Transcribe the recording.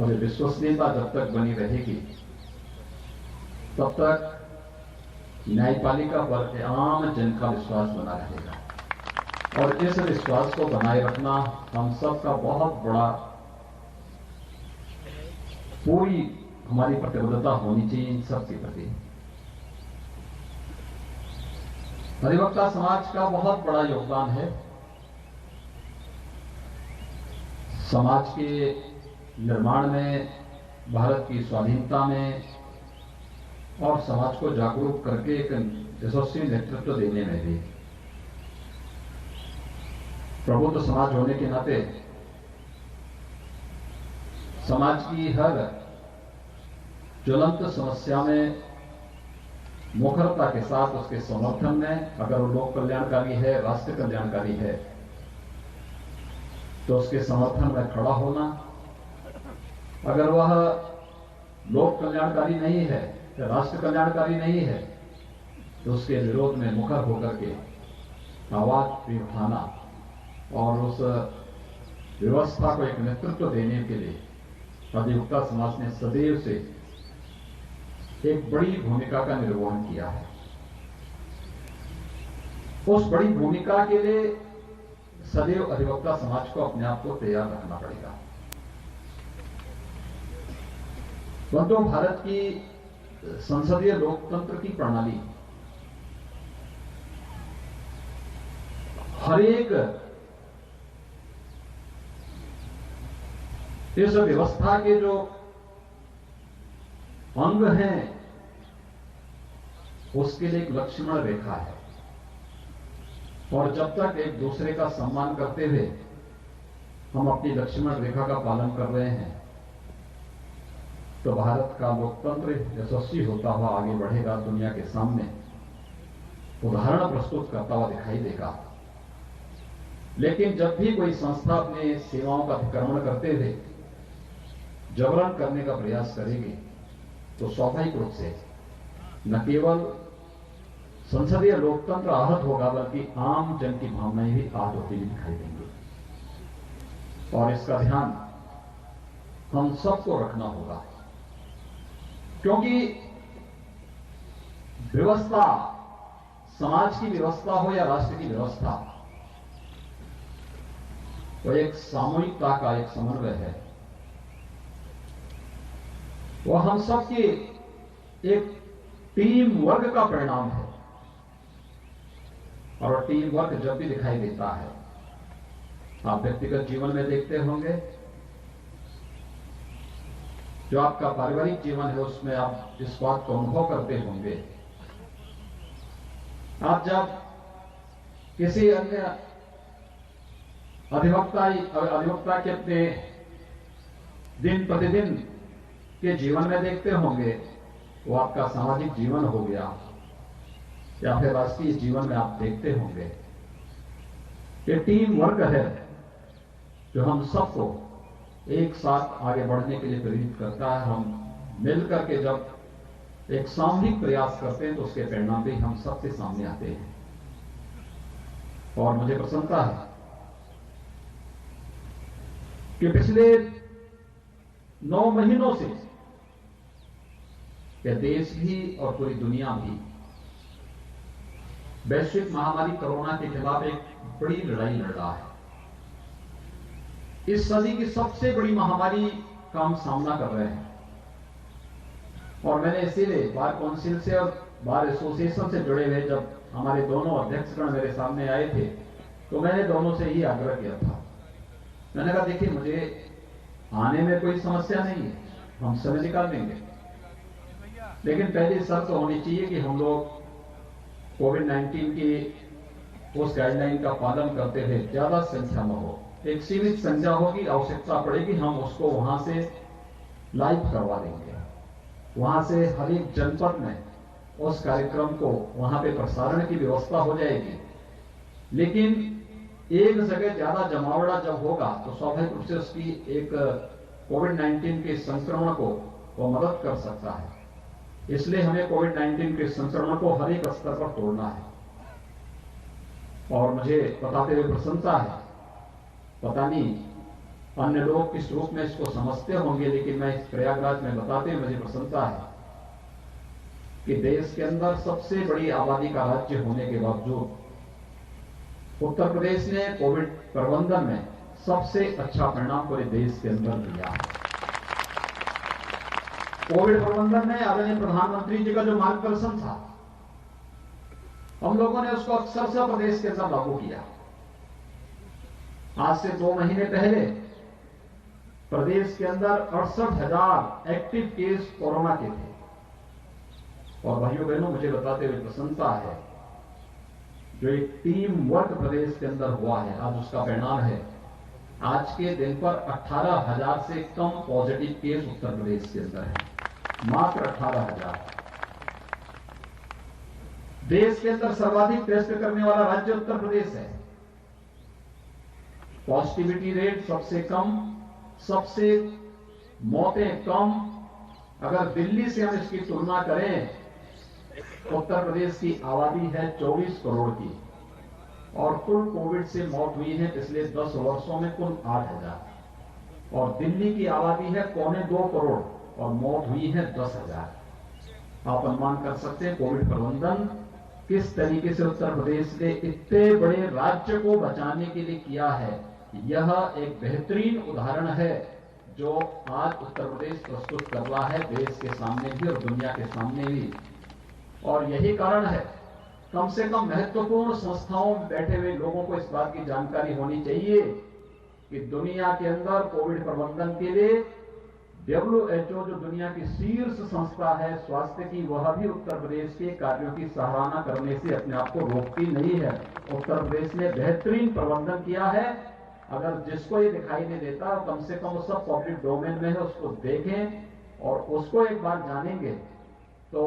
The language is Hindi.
और ये विश्वसनीयता जब तक बनी रहेगी तब तक न्यायपालिका पर आम जन का विश्वास बना रहेगा। और इस विश्वास को बनाए रखना हम सबका बहुत बड़ा, पूरी हमारी प्रतिबद्धता होनी चाहिए इन सब के प्रति। अधिवक्ता समाज का बहुत बड़ा योगदान है समाज के निर्माण में, भारत की स्वाधीनता में और समाज को जागरूक करके एक यशस्वी नेतृत्व देने में भी। प्रबुद्ध समाज होने के नाते समाज की हर ज्वलंत समस्या में मुखरता के साथ उसके समर्थन में, अगर वो लोक कल्याणकारी है, राष्ट्र कल्याणकारी है, तो उसके समर्थन में खड़ा होना। अगर वह लोक कल्याणकारी नहीं है या राष्ट्र कल्याणकारी नहीं है तो उसके विरोध में मुखर होकर के आवाज भी उठाना और उस व्यवस्था को एक नेतृत्व देने के लिए अधिवक्ता समाज ने सदैव से एक बड़ी भूमिका का निर्वहन किया है। उस बड़ी भूमिका के लिए सदैव अधिवक्ता समाज को अपने आप को तैयार रखना पड़ेगा। परंतु भारत की संसदीय लोकतंत्र की प्रणाली हर एक इस व्यवस्था के जो अंग हैं उसके लिए एक लक्ष्मण रेखा है। और जब तक एक दूसरे का सम्मान करते हुए हम अपनी लक्ष्मण रेखा का पालन कर रहे हैं तो भारत का लोकतंत्र यशस्वी होता हुआ आगे बढ़ेगा, दुनिया के सामने उदाहरण प्रस्तुत करता हुआ दिखाई देगा। लेकिन जब भी कोई संस्था अपने सेवाओं का अतिक्रमण करते हुए जबरन करने का प्रयास करेगी तो स्वाभाविक रूप से न केवल संसदीय लोकतंत्र आहत होगा बल्कि आम जन की भावनाएं भी आहत होती हुई दिखाई देंगी। और इसका ध्यान हम सबको रखना होगा, क्योंकि व्यवस्था, समाज की व्यवस्था हो या राष्ट्र की व्यवस्था, वो एक सामूहिकता का एक समन्वय है। वो हम सबके एक टीम वर्क का परिणाम है। और टीम वर्क जब भी दिखाई देता है, आप व्यक्तिगत जीवन में देखते होंगे, जो आपका पारिवारिक जीवन है उसमें आप इस बात को अनुभव करते होंगे। आप जब किसी अन्य अधिवक्ता के अपने दिन प्रतिदिन के जीवन में देखते होंगे, वो आपका सामाजिक जीवन हो गया या फिर राष्ट्रीय जीवन में आप देखते होंगे। ये टीम वर्क है जो हम सबको एक साथ आगे बढ़ने के लिए प्रेरित करता है। हम मिलकर के जब एक सामूहिक प्रयास करते हैं तो उसके परिणाम भी हम सबके सामने आते हैं। और मुझे प्रसन्नता है कि पिछले 9 महीनों से यह देश भी और पूरी दुनिया भी वैश्विक महामारी कोरोना के खिलाफ एक बड़ी लड़ाई लड़ रहा है। इस सदी की सबसे बड़ी महामारी का हम सामना कर रहे हैं। और मैंने इसीलिए बार काउंसिल से और बार एसोसिएशन से जुड़े हुए जब हमारे दोनों अध्यक्षगण मेरे सामने आए थे तो मैंने दोनों से ही आग्रह किया था। मैंने कहा देखिए, मुझे आने में कोई समस्या नहीं है, हम समय निकाल देंगे, लेकिन पहली शर्त होनी चाहिए कि हम लोग कोविड-19 की उस गाइडलाइन का पालन करते हुए ज्यादा संख्या में हो। एक सीमित संख्या होगी, आवश्यकता पड़ेगी हम उसको वहां से लाइव करवा देंगे। वहां से हर एक जनपद में उस कार्यक्रम को वहां पे प्रसारण की व्यवस्था हो जाएगी। लेकिन एक जगह ज्यादा जमावड़ा जब होगा तो स्वाभाविक रूप से उसकी एक कोविड-19 के संक्रमण को वो मदद कर सकता है। इसलिए हमें कोविड-19 के संक्रमण को हर एक स्तर पर तोड़ना है। और मुझे बताते हुए प्रसन्नता है, पता नहीं अन्य लोग किस रूप में इसको समझते होंगे, लेकिन मैं इस प्रयागराज में बताते हुए मुझे प्रसन्नता है कि देश के अंदर सबसे बड़ी आबादी का राज्य होने के बावजूद उत्तर प्रदेश ने कोविड प्रबंधन में सबसे अच्छा परिणाम पूरे देश के अंदर दिया है। कोविड प्रबंधन में आदरणीय प्रधानमंत्री जी का जो मार्गदर्शन था, हम लोगों ने उसको अक्षरशः प्रदेश के अंदर लागू किया। आज से 2 महीने पहले प्रदेश के अंदर 68,000 एक्टिव केस कोरोना के थे। और भाइयों बहनों, मुझे बताते हुए प्रसन्नता है, जो एक टीम वर्क प्रदेश के अंदर हुआ है, आज उसका परिणाम है आज के दिन पर 18,000 से कम पॉजिटिव केस उत्तर प्रदेश के अंदर है, मात्र 18,000। देश के अंदर सर्वाधिक टेस्ट करने वाला राज्य उत्तर प्रदेश है। पॉजिटिविटी रेट सबसे कम, सबसे मौतें कम। अगर दिल्ली से हम इसकी तुलना करें, उत्तर प्रदेश की आबादी है 24 करोड़ की और कुल कोविड से मौत हुई है पिछले 10 वर्षों में कुल 8,000, और दिल्ली की आबादी है 2.25 करोड़ और मौत हुई है 10,000। आप अनुमान कर सकते हैं कोविड प्रबंधन किस तरीके से उत्तर प्रदेश ने इतने बड़े राज्य को बचाने के लिए किया है। यह एक बेहतरीन उदाहरण है जो आज उत्तर प्रदेश प्रस्तुत कर रहा है देश के सामने भी और दुनिया के सामने भी। और यही कारण है, कम से कम महत्वपूर्ण संस्थाओं में बैठे हुए लोगों को इस बात की जानकारी होनी चाहिए कि दुनिया के अंदर कोविड प्रबंधन के लिए WHO जो दुनिया की शीर्ष संस्था है स्वास्थ्य की, वह भी उत्तर प्रदेश के कार्यों की सराहना करने से अपने आप को रोकती नहीं है। उत्तर प्रदेश ने बेहतरीन प्रबंधन किया है। अगर जिसको ये दिखाई नहीं देता, कम से कम वो सब पब्लिक डोमेन में है, उसको देखें और उसको एक बार जानेंगे तो